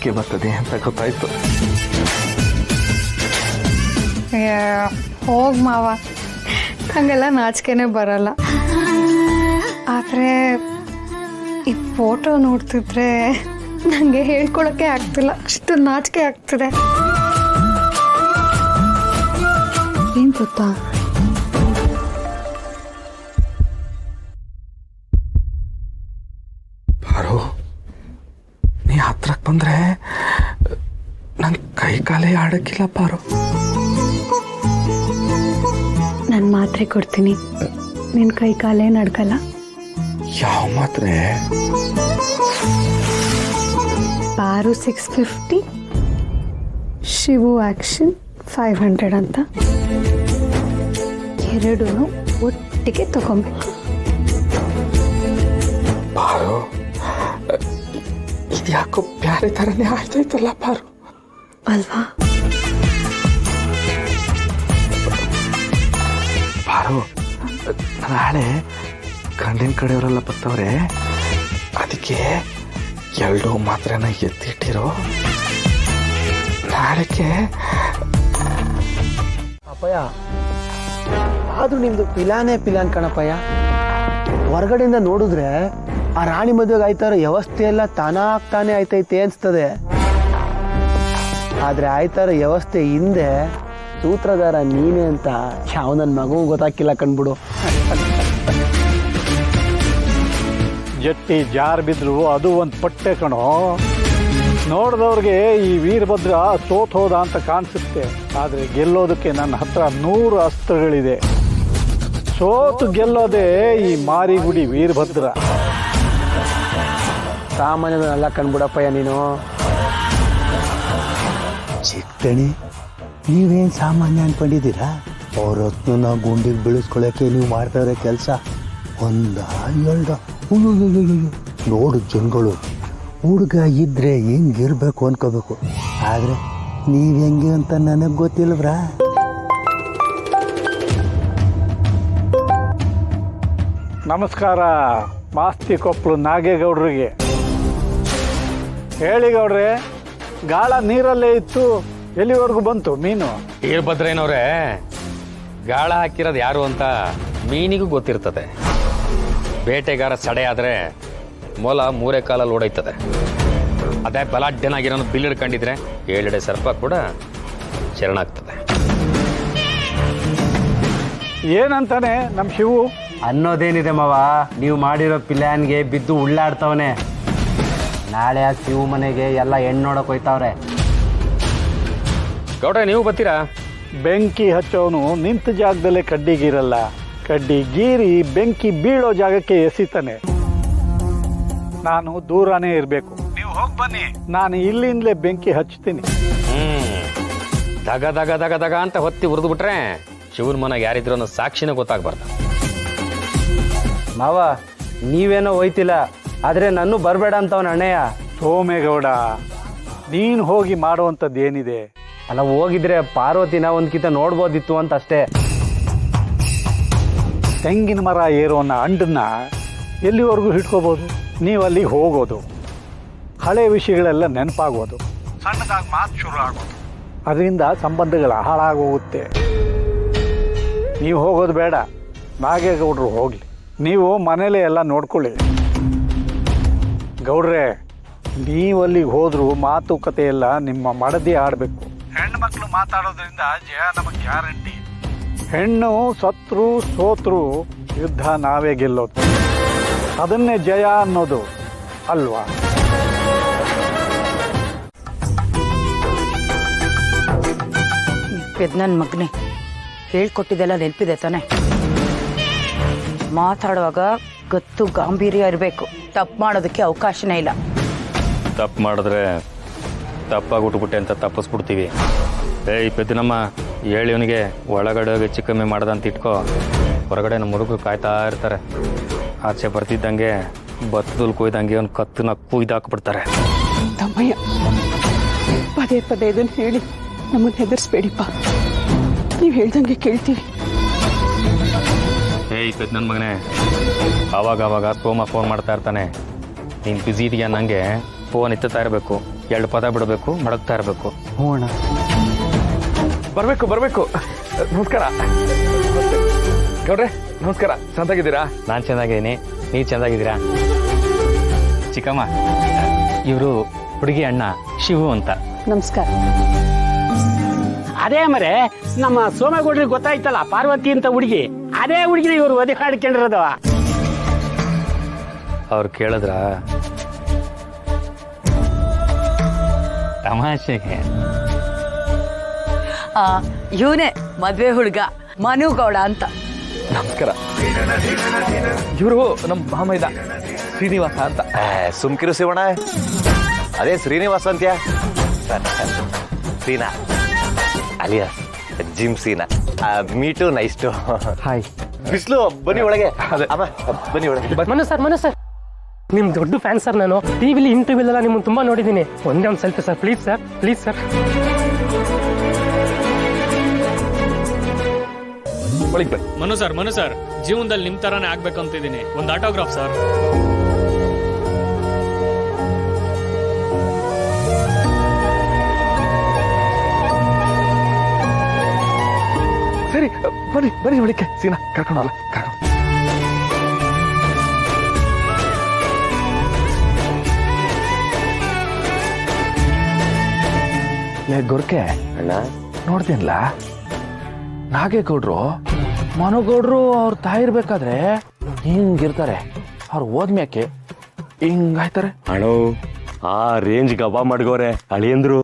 ನಾಚಿಕೆ ಬರ್ತದೆ ಅಂತ ಗೊತ್ತಾಯ್ತು. ಹೋಗ್ ಮಾವ, ಹಂಗೆಲ್ಲ ನಾಚಿಕೆನೇ ಬರಲ್ಲ. ಆದರೆ ಈ ಫೋಟೋ ನೋಡ್ತಿದ್ರೆ ನನಗೆ ಹೇಳ್ಕೊಳಕ್ಕೆ ಆಗ್ತಿಲ್ಲ, ಅಷ್ಟು ನಾಚಿಕೆ ಆಗ್ತಿದೆ. ಏನು ಗೊತ್ತಾ, ಪಾರು, ನೀ ಹತ್ರಕ್ಕೆ ಬಂದ್ರೆ ನನ್ನ ಕೈ ಕಾಲೇ ಆಡಕ್ಕಿಲ್ಲ ಪಾರು. ನಾನು ಮಾತ್ರೆ ಕೊಡ್ತೀನಿ, ನಿನ್ನ ಕೈ ಕಾಲೇ ನಡ್ಕಲ್ಲ. ಯಾವ ಮಾತ್ರೆ? ಪಾರು 650, ಶಿವು ಆಕ್ಷನ್ 500 ಅಂತ ಎರಡೂ ಒಟ್ಟಿಗೆ ತಗೊಬೇಕು. ಪಾರು, ಇದ್ಯಾಕೋ ಬ್ಯಾರೆ ಥರನೇ ಆಯ್ತಾಯ್ತಲ್ಲ ಪಾರು. ಅಲ್ವಾ? ಪಾರು, ನಾಳೆ ಗಂಡಿನ ಕಡೆಯವರೆಲ್ಲ ಬರ್ತಾವ್ರೆ, ಅದಕ್ಕೆ ಎರಡೂ ಮಾತ್ರೆನ ಎತ್ತಿಟ್ಟಿರೋ. ನಾಳೆಗೆ ಅಪ್ಪಯ್ಯ, ಆದ್ರೂ ನಿಮ್ದು ಪಿಲಾನ್ ಕಣಪ್ಪಯ್ಯ. ಹೊರಗಡೆಯಿಂದ ನೋಡಿದ್ರೆ ಆ ರಾಣಿ ಮದುವೆಗೆ ಆಯ್ತಾರೋ ವ್ಯವಸ್ಥೆ ಎಲ್ಲ ತಾನಾಗ್ತಾನೆ ಆಯ್ತೈತೆ ಅನ್ಸ್ತದೆ. ಆದ್ರೆ ಆಯ್ತಾರೋ ವ್ಯವಸ್ಥೆ ಹಿಂದೆ ಸೂತ್ರಧಾರ ನೀನೇ ಅಂತ ಯಾವ ನನ್ನ ಮಗು ಗೊತ್ತಾಕಿಲ್ಲ ಕಣ್ಬಿಡು. ಜಟ್ಟಿ ಜಾರ್ ಬಿದ್ರು ಅದು ಒಂದು ಪಟ್ಟೆ ಕಣೋ. ನೋಡಿದವ್ರಿಗೆ ಈ ವೀರಭದ್ರ ಸೋತ್ ಹೋದ ಅಂತ ಕಾಣಿಸುತ್ತೆ, ಆದರೆ ಗೆಲ್ಲೋದಕ್ಕೆ ನನ್ನ ಹತ್ರ 100 ಅಸ್ತ್ರಗಳಿದೆ. ಸೋತು ಗೆಲ್ಲೋದೇ ಈ ಮಾರಿಗುಡಿ ವೀರಭದ್ರ. ಸಾಮಾನ್ಯದಲ್ಲ ಕಣ್ಬಿಡಪ್ಪಯ್ಯ ನೀನು. ಚಿಕ್ಕಣಿ, ನೀವೇನು ಸಾಮಾನ್ಯ ಅನ್ಕೊಂಡಿದ್ದೀರಾ? ಅವ್ರ ಹೊತ್ತು ನಾವು ಗುಂಡಿಗೆ ಬೆಳೆಸ್ಕೊಳ್ಳೋಕ್ಕೆ ನೀವು ಮಾಡ್ತಾವ್ರೆ ಕೆಲಸ. ಒಂದ ಎರಡು ನೋಡು ಜನಗಳು, ಹುಡುಗ ಇದ್ರೆ ಹೆಂಗಿರ್ಬೇಕು ಅನ್ಕೋಬೇಕು. ಆದರೆ ನೀವು ಹೆಂಗೆ ಅಂತ ನನಗೆ ಗೊತ್ತಿಲ್ವ್ರಾ? ನಮಸ್ಕಾರ ಮಾಸ್ತಿ ಕೊಪ್ಪಳು ನಾಗೇಗೌಡರಿಗೆ. ಹೇಳಿ ಗೌಡ್ರೆ, ಗಾಳ ನೀರಲ್ಲೇ ಇತ್ತು, ಎಲ್ಲಿವರೆಗೂ ಬಂತು ಮೀನು? ವೀರಭದ್ರೇನವ್ರೆ, ಗಾಳ ಹಾಕಿರೋದು ಯಾರು ಅಂತ ಮೀನಿಗೂ ಗೊತ್ತಿರ್ತದೆ. ಬೇಟೆಗಾರ ಸಡೆ ಆದರೆ ಮೊಲ 3 ಕಾಲಲ್ಲಿ ಓಡೈತದೆ. ಅದೇ ಬಲಾಢ್ಯನಾಗಿರೋನು ಬಿಲ್ ಹಿಡ್ಕೊಂಡಿದ್ರೆ 7 ಸರ್ಪ ಕೂಡ ಶರಣಾಗ್ತದೆ. ಏನಂತಾನೆ ನಮ್ಮ ಶಿವು? ಅನ್ನೋದೇನಿದೆ ಮಾವ, ನೀವು ಮಾಡಿರೋ ಪ್ಲ್ಯಾನ್ಗೆ ಬಿದ್ದು ಉಳ್ಳಾಡ್ತವನೆ. ನಾಳೆ ಆ ಶಿವ ಮನೆಗೆ ಎಲ್ಲ ಹೆಣ್ಣು ನೋಡಕ್ ಹೋಯ್ತಾವ್ರೆ. ಗೌಡ್ರೆ, ನೀವು ಬರ್ತೀರಾ? ಬೆಂಕಿ ಹಚ್ಚೋನು ನಿಂತ ಜಾಗದಲ್ಲೇ ಕಡ್ಡಿಗಿರಲ್ಲ, ಕಡ್ಡಿ ಗೀರಿ ಬೆಂಕಿ ಬೀಳೋ ಜಾಗಕ್ಕೆ ಎಸಿತಾನೆ. ನಾನು ದೂರನೇ ಇರಬೇಕು, ನೀವು ಹೋಗಿ ಬನ್ನಿ, ನಾನು ಇಲ್ಲಿಂದಲೇ ಬೆಂಕಿ ಹಚ್ತೀನಿ. ದಗ ದಗ ದಗ ದಗ ಅಂತ ಹೊತ್ತಿ ಉರಿದು ಬಿಟ್ರೆ ಶಿವನ ಮನೆಗೆ ಯಾರಿದ್ರು ಅನ್ನೋ ಸಾಕ್ಷಿನೇ ಗೊತ್ತಾಗ್ಬಾರ್ದು. ಮಾವ, ನೀವೇನೋ ಹೋಯ್ತಿಲ್ಲ, ಆದರೆ ನಾನು ಬರಬೇಡ ಅಂತವನ ಅಣ್ಣಯ್ಯ. ಸೋಮೇಗೌಡ, ನೀನು ಹೋಗಿ ಮಾಡುವಂಥದ್ದು ಏನಿದೆ? ಅಲ್ಲ, ಹೋಗಿದ್ರೆ ಪಾರ್ವತಿನ ಒಂದ್ಕಿತ ನೋಡ್ಬೋದಿತ್ತು ಅಂತ ಅಷ್ಟೇ. ತೆಂಗಿನ ಮರ ಏರೋನ ಅಂಡನ್ನ ಎಲ್ಲಿವರೆಗೂ ಹಿಡ್ಕೋಬೋದು? ನೀವು ಅಲ್ಲಿ ಹೋಗೋದು, ಹಳೆ ವಿಷಯಗಳೆಲ್ಲ ನೆನಪಾಗೋದು, ಸಣ್ಣದಾಗಿ ಮಾತು ಶುರು ಆಗೋದು, ಅದರಿಂದ ಸಂಬಂಧಗಳು ಹಾಳಾಗೋಗುತ್ತೆ. ನೀವು ಹೋಗೋದು ಬೇಡ, ನಾಗೇಗೌಡರು ಹೋಗಲಿ, ನೀವು ಮನೇಲೆ ಎಲ್ಲ ನೋಡ್ಕೊಳ್ಳಿ. ಗೌಡ್ರೆ, ನೀವಲ್ಲಿಗೆ ಹೋದ್ರೂ ಮಾತುಕತೆ ಎಲ್ಲ ನಿಮ್ಮ ಮಡದಿ ಆಡಬೇಕು. ಹೆಣ್ಮಕ್ಳು ಮಾತಾಡೋದ್ರಿಂದ ಜಯ ನಮಗೆ ಗ್ಯಾರಂಟಿ. ಹೆಣ್ಣು ಸತ್ರು ಸೋತ್ರು ಯುದ್ಧ ನಾವೇ ಗೆಲ್ಲೋದು, ಅದನ್ನೇ ಜಯ ಅನ್ನೋದು ಅಲ್ವಾ? ನನ್ನ ಮಗನೇ, ಹೇಳ್ಕೊಟ್ಟಿದ್ದೆಲ್ಲ ನೆನಪಿದೆ ತಾನೆ? ಮಾತಾಡುವಾಗ ಗತ್ತು ಗಾಂಭೀರ್ಯ ಇರಬೇಕು, ತಪ್ಪು ಮಾಡೋದಕ್ಕೆ ಅವಕಾಶನೇ ಇಲ್ಲ. ತಪ್ಪು ಮಾಡಿದ್ರೆ ತಪ್ಪಾಗಿ ಉಟ್ಬಿಟ್ಟೆ ಅಂತ ತಪ್ಪಿಸ್ಬಿಡ್ತೀವಿ. ಏಯ್ ಪೆದ್ದನಮ್ಮ, ಹೇಳಿವನಿಗೆ ಒಳಗಡೆ ಹೋಗಿ ಹೆಚ್ಚು ಕಮ್ಮಿ ಮಾಡ್ದಂತ ಇಟ್ಕೋ. ಹೊರಗಡೆ ನಮ್ಮ ಹುಡುಗರು ಕಾಯ್ತಾ ಇರ್ತಾರೆ. ಆಚೆ ಬರ್ತಿದ್ದಂಗೆ ಬತ್ತದಲ್ಲಿ ಕೊಯ್ದಂಗೆ ಒಂದು ಕತ್ತನ್ನ ಕುಯ್ದಾಕ್ಬಿಡ್ತಾರೆ. ತಮ್ಮಯ್ಯ, ಪದೇ ಪದೇ ಇದನ್ನು ಹೇಳಿ ನಮ್ಮನ್ನು ಹೆದರ್ಸ್ಬೇಡಿಪ್ಪ, ನೀವು ಹೇಳ್ದಂಗೆ ಕೇಳ್ತೀವಿ. ಏಯ್ ನನ್ನ ಮಗನೇ, ಆವಾಗ ಸೋಮ ಫೋನ್ ಮಾಡ್ತಾ ಇರ್ತಾನೆ. ನೀನು ಬ್ಯುಸಿ ಇದೆಯಾ? ನನಗೆ ಫೋನ್ ಎತ್ತುತ್ತಾ ಇರಬೇಕು. 2 ಪದ ಬಿಡಬೇಕು, ಮಡಗ್ತಾ ಇರಬೇಕು. ಹ್ಞೂ ಅಣ್ಣ. ಬರಬೇಕು. ನಮಸ್ಕಾರ ಗೌಡ್ರೆ. ನಮಸ್ಕಾರ. ಚೆನ್ನಾಗಿದ್ದೀರಾ? ನಾನು ಚೆನ್ನಾಗಿದ್ದೀನಿ, ನೀವು ಚೆನ್ನಾಗಿದ್ದೀರಾ? ಚಿಕ್ಕಮ್ಮ, ಇವರು ಹುಡುಗಿ ಅಣ್ಣ ಶಿವು ಅಂತ. ನಮಸ್ಕಾರ. ಅದೇ ಮರೆ ನಮ್ಮ ಸೋಮೇಗೌಡ್ರಿಗೆ ಗೊತ್ತಾಯ್ತಲ್ಲ, ಪಾರ್ವತಿ ಅಂತ ಹುಡುಗಿ, ಅದೇ ಹುಡುಗಿ ಇವರು ಒದಿ ಹಾಡ್ಕೊಂಡಿರೋದು. ಅವ್ರು ಕೇಳಿದ್ರ ತಮಾಷೆಗೆ. ಇವನೇ ಮದ್ವೆ ಹುಡುಗ ಮನುಗೌಡ ಅಂತ. ನಮಸ್ಕಾರ. ಇವರು ನಮ್ಮ ಮಾಮೈದ ಶ್ರೀನಿವಾಸ ಅಂತ. ಸುಮ್ಕಿರು ಶಿವಣ್ಣ, ಅದೇ ಶ್ರೀನಿವಾಸ ಅಂತ್ಯ. Seena alias gym Seena. Meet nice to. Hi. ಬಿಸ್ಲು ಬನ್ನಿ ಒಳಗೆ. ಅದೇ. ಅಮ್ಮ ಬನ್ನಿ ಒಳಗೆ. ಮನು ಸರ್ ನಿಮ್ ದೊಡ್ಡ ಫ್ಯಾನ್ ಸರ್. ನಾನು ಟಿವಿಲಿ ಇಂಟರ್ವ್ಯೂ ಎಲ್ಲ ನಿಮ್ಮನ್ನು ತುಂಬಾ ನೋಡಿದ್ದೀನಿ. ಒಂದೇ ಒಂದು ಸೆಲ್ಫಿ ಸರ್, ಪ್ಲೀಸ್ ಸರ್. ಒಳಗೆ ಬನ್ನಿ. ಮನು ಸರ್ ಜೀವನದಲ್ಲಿ ನಿಮ್ ತರಾನೇ ಆಗ್ಬೇಕು ಅಂತಿದ್ದೀನಿ. ಒಂದು ಆಟೋಗ್ರಾಫ್ ಸರ್. ಸರಿ ಬನ್ನಿ ಒಳಕ್ಕೆ. ಸೀನಾ ಕರ್ಕೊಂಡು ಲೇ ಗೊರ್ಕೆ, ಅಣ್ಣ ನೋಡ್ತೀನಲ್ಲ, ನಾಗೇಗೌಡ್ರು ಮನುಗೌಡ್ರು ಅವ್ರ ತಾಯಿ ಇರ್ಬೇಕಾದ್ರೆ ಹಿಂಗಿರ್ತಾರೆ, ಅವ್ರು ಹೋದ್ಮ್ಯಾಕೆ ಹಿಂಗಾಯ್ತಾರೆ. ಅಣ್ಣೋ ಆ ರೇಂಜ್ ಗಬಾ ಮಾಡ್ಗೋರೆ ಅಳಿಯಂದ್ರು.